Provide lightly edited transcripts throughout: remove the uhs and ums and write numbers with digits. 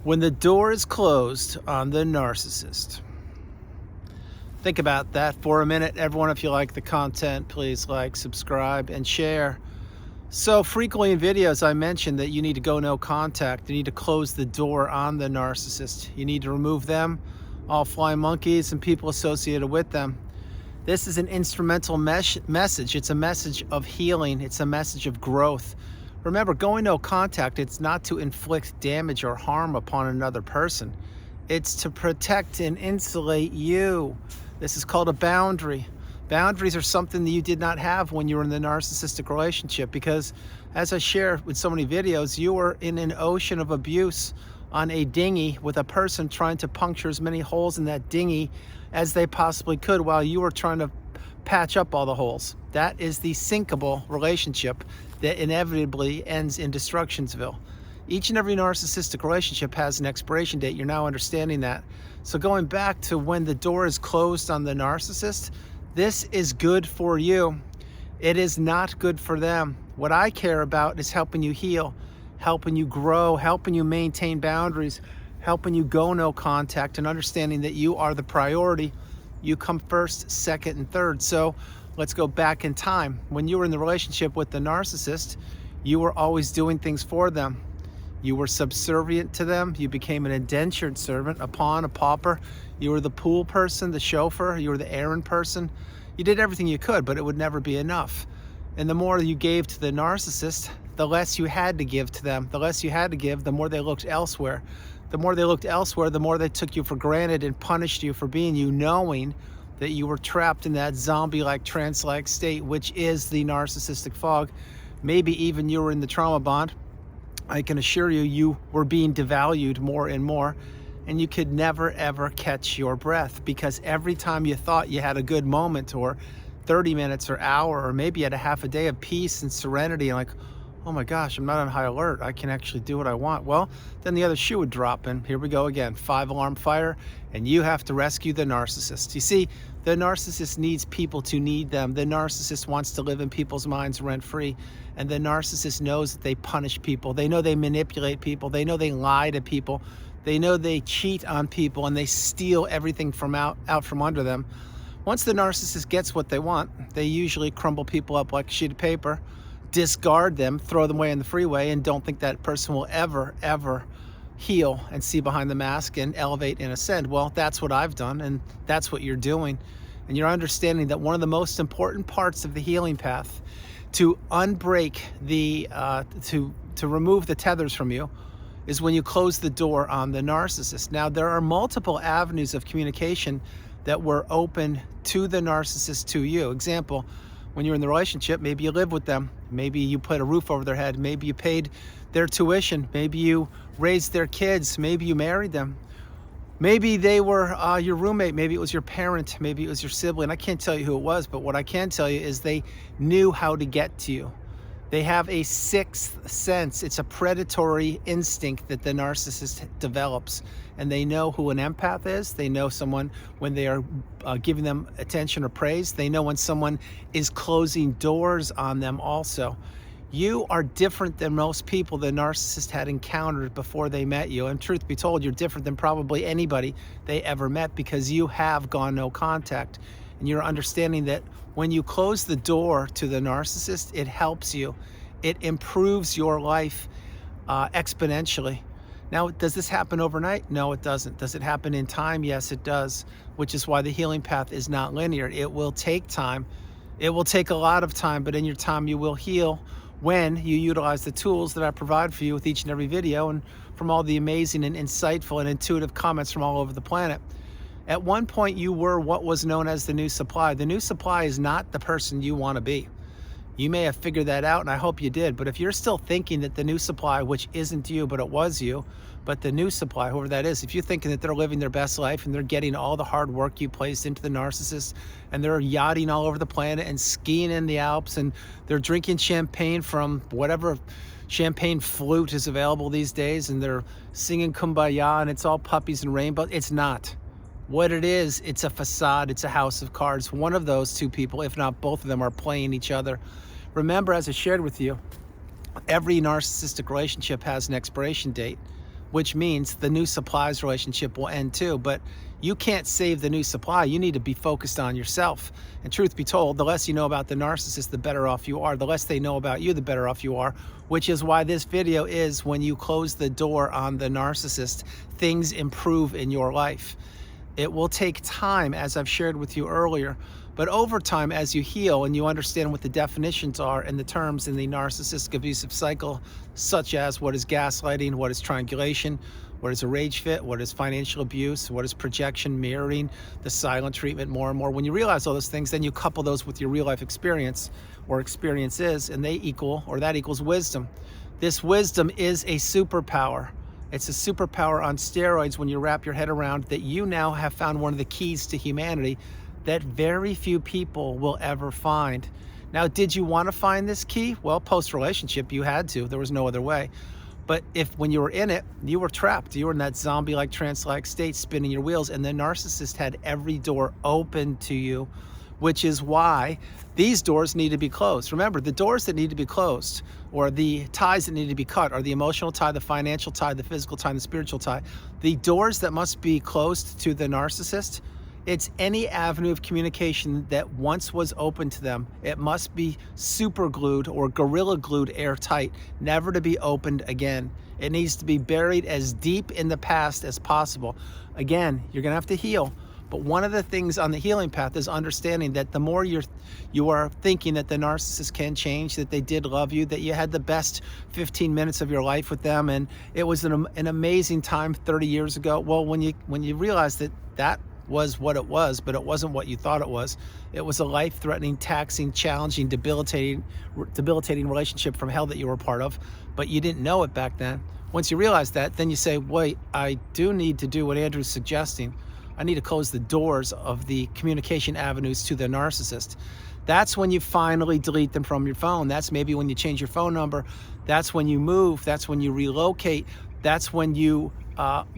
When the door is closed on the narcissist. Think about that for a minute. Everyone, if you like the content, please like, subscribe, and share. So frequently in videos, I mentioned that you need to go no contact. You need to close the door on the narcissist. You need to remove them, all flying monkeys and people associated with them. This is an instrumental message. It's a message of healing. It's a message of growth. Remember, going no contact, it's not to inflict damage or harm upon another person. It's to protect and insulate you. This is called a boundary. Boundaries are something that you did not have when you were in the narcissistic relationship because, as I share with so many videos, you were in an ocean of abuse on a dinghy with a person trying to puncture as many holes in that dinghy as they possibly could while you were trying to patch up all the holes. That is the sinkable relationship that inevitably ends in Destructionsville. Each and every narcissistic relationship has an expiration date. You're now understanding that. So going back to when the door is closed on the narcissist, this is good for you. It is not good for them. What I care about is helping you heal, helping you grow, helping you maintain boundaries, helping you go no contact, and understanding that you are the priority. You come first, second, and third. So let's go back in time. When you were in the relationship with the narcissist, you were always doing things for them. You were subservient to them. You became an indentured servant, a pawn, a pauper. You were the pool person, the chauffeur. You were the errand person. You did everything you could, but it would never be enough. And the more you gave to the narcissist, the less you had to give to them. The less you had to give, the more they looked elsewhere. The more they looked elsewhere, the more they took you for granted and punished you for being you, knowing that you were trapped in that zombie-like, trance-like state, which is the narcissistic fog. Maybe even you were in the trauma bond. I can assure you, you were being devalued more and more, and you could never, ever catch your breath because every time you thought you had a good moment or 30 minutes or hour, or maybe you had a half a day of peace and serenity, and like, oh my gosh, I'm not on high alert. I can actually do what I want. Well, then the other shoe would drop, and here we go again. 5-alarm fire, and you have to rescue the narcissist. You see, the narcissist needs people to need them. The narcissist wants to live in people's minds rent-free, and the narcissist knows that they punish people. They know they manipulate people. They know they lie to people. They know they cheat on people, and they steal everything from out from under them. Once the narcissist gets what they want, they usually crumble people up like a sheet of paper, discard them, throw them away in the freeway, and don't think that person will ever, ever heal and see behind the mask and elevate and ascend. Well, that's what I've done, and that's what you're doing. And you're understanding that one of the most important parts of the healing path to unbreak the, to remove the tethers from you is when you close the door on the narcissist. Now, there are multiple avenues of communication that were open to the narcissist to you. Example, when you're in the relationship, maybe you live with them. Maybe you put a roof over their head. Maybe you paid their tuition. Maybe you raised their kids. Maybe you married them. Maybe they were your roommate. Maybe it was your parent. Maybe it was your sibling. I can't tell you who it was, but what I can tell you is they knew how to get to you. They have a sixth sense. It's a predatory instinct that the narcissist develops. And they know who an empath is. They know someone when they are giving them attention or praise. They know when someone is closing doors on them also. You are different than most people the narcissist had encountered before they met you. And truth be told, you're different than probably anybody they ever met because you have gone no contact. And you're understanding that when you close the door to the narcissist, it helps you. It improves your life exponentially. Now, does this happen overnight? No, it doesn't. Does it happen in time? Yes, it does, which is why the healing path is not linear. It will take time. It will take a lot of time, but in your time, you will heal when you utilize the tools that I provide for you with each and every video and from all the amazing and insightful and intuitive comments from all over the planet. At one point, you were what was known as the new supply. The new supply is not the person you want to be. You may have figured that out, and I hope you did. But if you're still thinking that the new supply, which isn't you, but it was you, but the new supply, whoever that is, if you're thinking that they're living their best life and they're getting all the hard work you placed into the narcissist, and they're yachting all over the planet and skiing in the Alps, and they're drinking champagne from whatever champagne flute is available these days, and they're singing Kumbaya, and it's all puppies and rainbows, it's not. What it is, it's a facade, it's a house of cards. One of those two people, if not both of them, are playing each other. Remember, as I shared with you, every narcissistic relationship has an expiration date. which means the new supplies relationship will end too. But you can't save the new supply. You need to be focused on yourself. And truth be told, the less you know about the narcissist, the better off you are. The less they know about you, the better off you are, which is why this video is when you close the door on the narcissist, things improve in your life. It will take time, as I've shared with you earlier, but over time, as you heal and you understand what the definitions are and the terms in the narcissistic abusive cycle, such as what is gaslighting, what is triangulation, what is a rage fit, what is financial abuse, what is projection, mirroring, the silent treatment, more and more. When you realize all those things, then you couple those with your real life experience or experiences, and they equal, or that equals wisdom. This wisdom is a superpower. It's a superpower on steroids when you wrap your head around that you now have found one of the keys to humanity that very few people will ever find. Now, did you want to find this key? Well, post-relationship, you had to. There was no other way. But if when you were in it, you were trapped. You were in that zombie-like, trance-like state, spinning your wheels, and the narcissist had every door open to you, which is why these doors need to be closed. Remember, the doors that need to be closed, or the ties that need to be cut, are the emotional tie, the financial tie, the physical tie, and the spiritual tie. The doors that must be closed to the narcissist, it's any avenue of communication that once was open to them. It must be super glued or gorilla glued airtight, never to be opened again. It needs to be buried as deep in the past as possible. Again, you're gonna have to heal. But one of the things on the healing path is understanding that the more you are thinking that the narcissist can change, that they did love you, that you had the best 15 minutes of your life with them, and it was an amazing time 30 years ago. Well, when you realize that that was what it was, but it wasn't what you thought it was. It was a life-threatening, taxing, challenging, debilitating relationship from hell that you were a part of, but you didn't know it back then. Once you realize that, then you say, wait, I do need to do what Andrew's suggesting. I need to close the doors of the communication avenues to the narcissist. That's when you finally delete them from your phone. That's maybe when you change your phone number. That's when you move. That's when you relocate. That's when you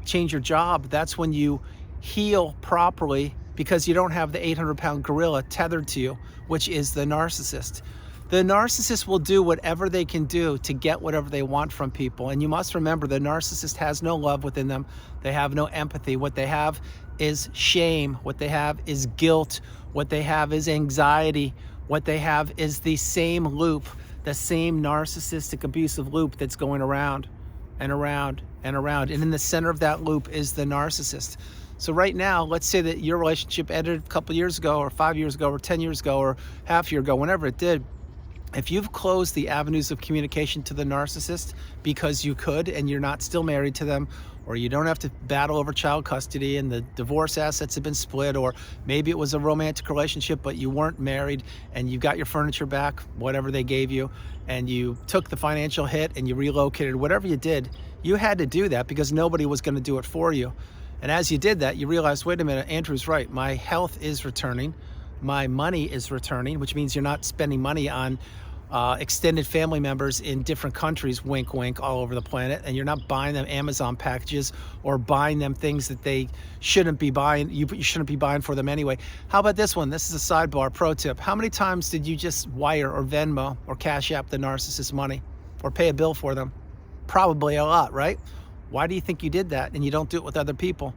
change your job. That's when you heal properly, because you don't have the 800-pound gorilla tethered to you, which is the narcissist. The narcissist will do whatever they can do to get whatever they want from people. And you must remember, the narcissist has no love within them. They have no empathy. What they have is shame. What they have is guilt. What they have is anxiety. What they have is the same loop, the same narcissistic abusive loop that's going around and around and around. And in the center of that loop is the narcissist. So right now, let's say that your relationship ended a couple years ago, or 5 years ago, or 10 years ago, or half a year ago, whenever it did. If you've closed the avenues of communication to the narcissist because you could, and you're not still married to them, or you don't have to battle over child custody and the divorce assets have been split, or maybe it was a romantic relationship but you weren't married and you got your furniture back, whatever they gave you, and you took the financial hit and you relocated, whatever you did, you had to do that because nobody was going to do it for you. And as you did that, you realized, wait a minute, Andrew's right. My health is returning. My money is returning, which means you're not spending money on extended family members in different countries, wink, wink, all over the planet. And you're not buying them Amazon packages or buying them things that they shouldn't be buying. You shouldn't be buying for them anyway. How about this one? This is a sidebar pro tip. How many times did you just wire or Venmo or Cash App the narcissist money or pay a bill for them? Probably a lot, right? Why do you think you did that and you don't do it with other people?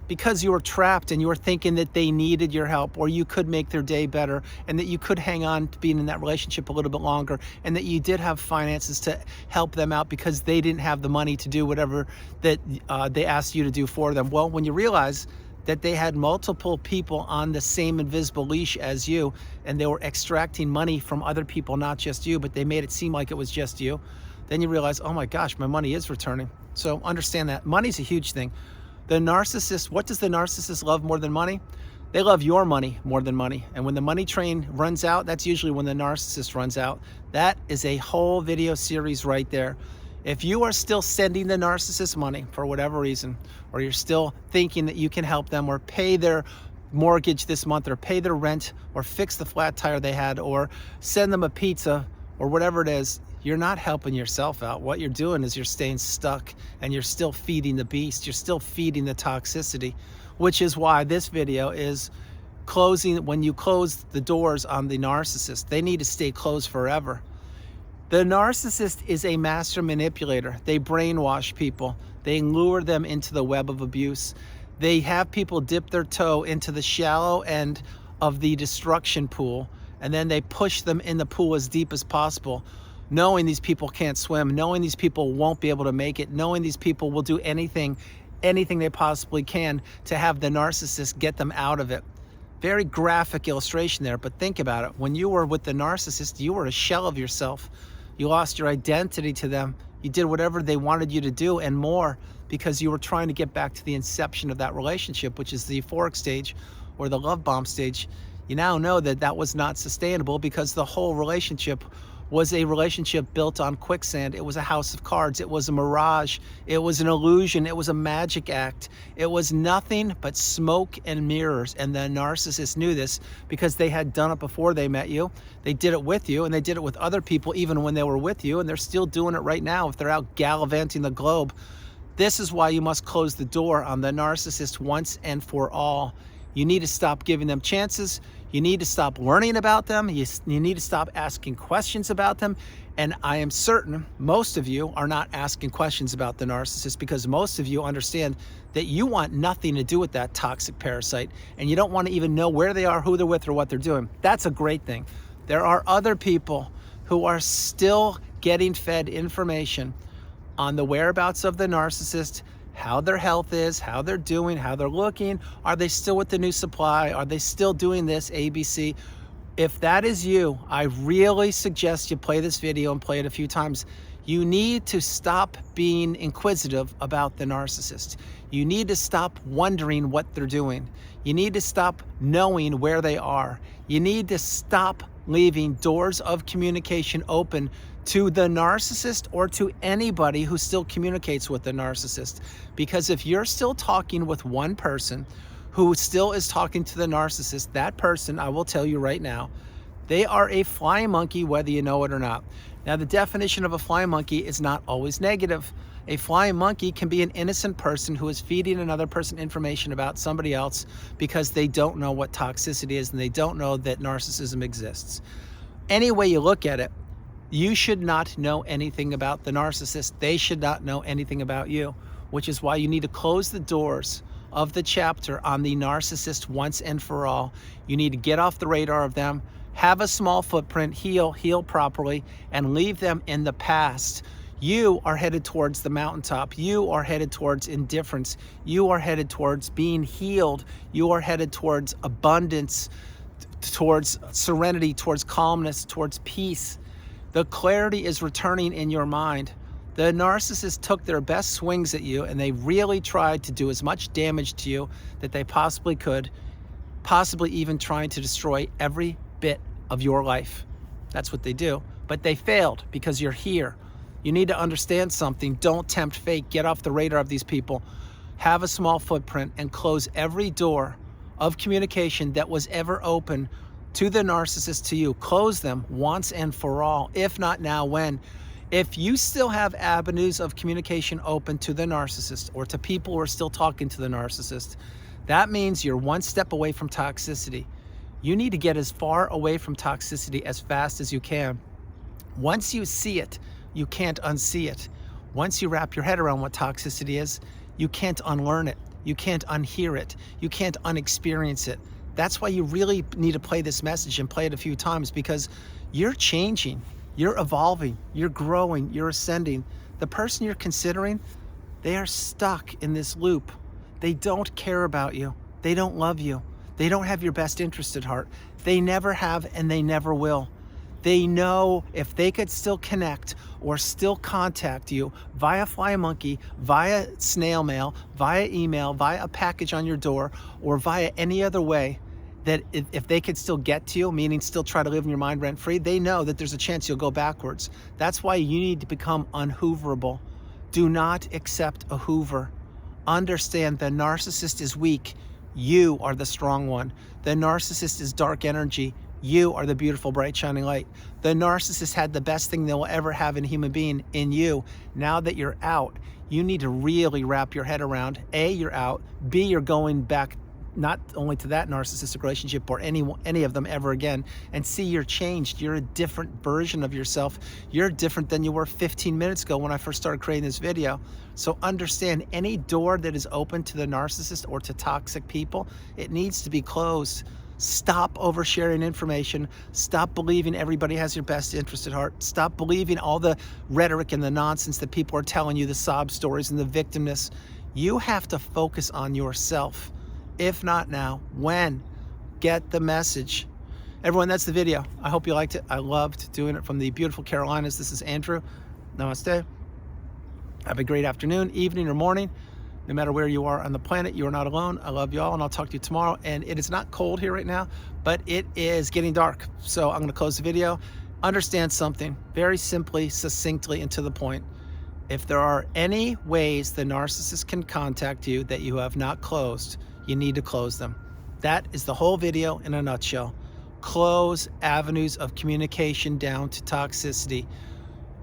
Because you were trapped and you were thinking that they needed your help, or you could make their day better, and that you could hang on to being in that relationship a little bit longer, and that you did have finances to help them out because they didn't have the money to do whatever that they asked you to do for them. Well, when you realize that they had multiple people on the same invisible leash as you, and they were extracting money from other people, not just you, but they made it seem like it was just you, then you realize, oh my gosh, my money is returning. So understand that money's a huge thing. The narcissist, what does the narcissist love more than money? They love your money more than money. And when the money train runs out, that's usually when the narcissist runs out. That is a whole video series right there. If you are still sending the narcissist money for whatever reason, or you're still thinking that you can help them or pay their mortgage this month, or pay their rent, or fix the flat tire they had, or send them a pizza, or whatever it is, you're not helping yourself out. What you're doing is you're staying stuck, and you're still feeding the beast. You're still feeding the toxicity, which is why this video is closing. When you close the doors on the narcissist, they need to stay closed forever. The narcissist is a master manipulator. They brainwash people. They lure them into the web of abuse. They have people dip their toe into the shallow end of the destruction pool, and then they push them in the pool as deep as possible, knowing these people can't swim, knowing these people won't be able to make it, knowing these people will do anything they possibly can to have the narcissist get them out of it. Very graphic illustration there, but think about it. When you were with the narcissist, you were a shell of yourself. You lost your identity to them. You did whatever they wanted you to do and more, because you were trying to get back to the inception of that relationship, which is the euphoric stage or the love bomb stage. You now know that that was not sustainable, because the whole relationship was a relationship built on quicksand. It was a house of cards. It was a mirage. It was an illusion. It was a magic act. It was nothing but smoke and mirrors. And the narcissist knew this, because they had done it before they met you. They did it with you, and they did it with other people even when they were with you, and they're still doing it right now if they're out gallivanting the globe. This is why you must close the door on the narcissist once and for all. You need to stop giving them chances. You need to stop learning about them. You need to stop asking questions about them. And I am certain most of you are not asking questions about the narcissist, because most of you understand that you want nothing to do with that toxic parasite, and you don't want to even know where they are, who they're with, or what they're doing. That's a great thing. There are other people who are still getting fed information on the whereabouts of the narcissist, how their health is, how they're doing, how they're looking. Are they still with the new supply? Are they still doing this, ABC? If that is you, I really suggest you play this video and play it a few times. You need to stop being inquisitive about the narcissist. You need to stop wondering what they're doing. You need to stop knowing where they are. You need to stop leaving doors of communication open to the narcissist or to anybody who still communicates with the narcissist. Because if you're still talking with one person who still is talking to the narcissist, that person, I will tell you right now, they are a flying monkey, whether you know it or not. Now, the definition of a flying monkey is not always negative. A flying monkey can be an innocent person who is feeding another person information about somebody else because they don't know what toxicity is and they don't know that narcissism exists. Any way you look at it, you should not know anything about the narcissist. They should not know anything about you, which is why you need to close the doors of the chapter on the narcissist once and for all. You need to get off the radar of them, have a small footprint, heal properly, and leave them in the past. You are headed towards the mountaintop. You are headed towards indifference. You are headed towards being healed. You are headed towards abundance, towards serenity, towards calmness, towards peace. The clarity is returning in your mind. The narcissist took their best swings at you, and they really tried to do as much damage to you that they possibly could, possibly even trying to destroy every bit of your life. That's what they do. But they failed because you're here. You need to understand something. Don't tempt fate. Get off the radar of these people. Have a small footprint and close every door of communication that was ever open to the narcissist to you. Close them once and for all. If not now, when? If you still have avenues of communication open to the narcissist or to people who are still talking to the narcissist, that means you're one step away from toxicity. You need to get as far away from toxicity as fast as you can. Once you see it, you can't unsee it. Once you wrap your head around what toxicity is, you can't unlearn it. You can't unhear it. You can't unexperience it. That's why you really need to play this message and play it a few times, because you're changing, you're evolving, you're growing, you're ascending. The person you're considering, they are stuck in this loop. They don't care about you. They don't love you. They don't have your best interest at heart. They never have, and they never will. They know if they could still connect or still contact you via fly monkey, via snail mail, via email, via a package on your door, or via any other way, that if they could still get to you, meaning still try to live in your mind rent-free, they know that there's a chance you'll go backwards. That's why you need to become unhooverable. Do not accept a hoover. Understand the narcissist is weak. You are the strong one. The narcissist is dark energy. You are the beautiful, bright, shining light. The narcissist had the best thing they'll ever have in a human being, in you. Now that you're out, you need to really wrap your head around, A, you're out, B, you're going back not only to that narcissistic relationship or any of them ever again, and see you're changed. You're a different version of yourself. You're different than you were 15 minutes ago when I first started creating this video. So understand, any door that is open to the narcissist or to toxic people, it needs to be closed. Stop oversharing information. Stop believing everybody has your best interest at heart. Stop believing all the rhetoric and the nonsense that people are telling you, the sob stories and the victimness. You have to focus on yourself. If not now, when? Get the message. Everyone, that's the video. I hope you liked it. I loved doing it from the beautiful Carolinas. This is Andrew. Namaste. Have a great afternoon, evening, or morning. No matter where you are on the planet, you are not alone. I love you all, and I'll talk to you tomorrow. And it is not cold here right now, but it is getting dark. So I'm going to close the video. Understand something very simply, succinctly, and to the point. If there are any ways the narcissist can contact you that you have not closed, you need to close them. That is the whole video in a nutshell. Close avenues of communication down to toxicity.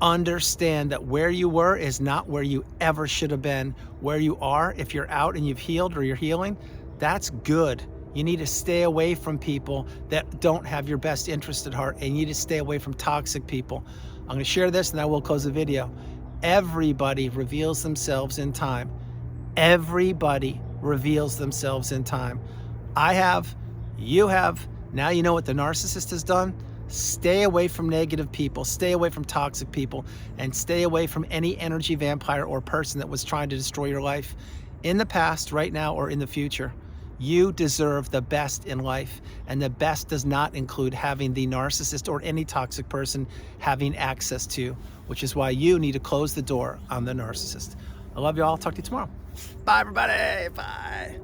Understand that where you were is not where you ever should have been. Where you are, if you're out and you've healed or you're healing, that's good. You need to stay away from people that don't have your best interest at heart, and you need to stay away from toxic people. I'm going to share this and I will close the video. Everybody reveals themselves in time. Everybody reveals themselves in time. I have, you have. Now you know what the narcissist has done. Stay away from negative people, stay away from toxic people, and stay away from any energy vampire or person that was trying to destroy your life in the past, right now, or in the future. You deserve the best in life, and the best does not include having the narcissist or any toxic person having access to, which is why you need to close the door on the narcissist. I love you all. Talk to you tomorrow. Bye, everybody. Bye.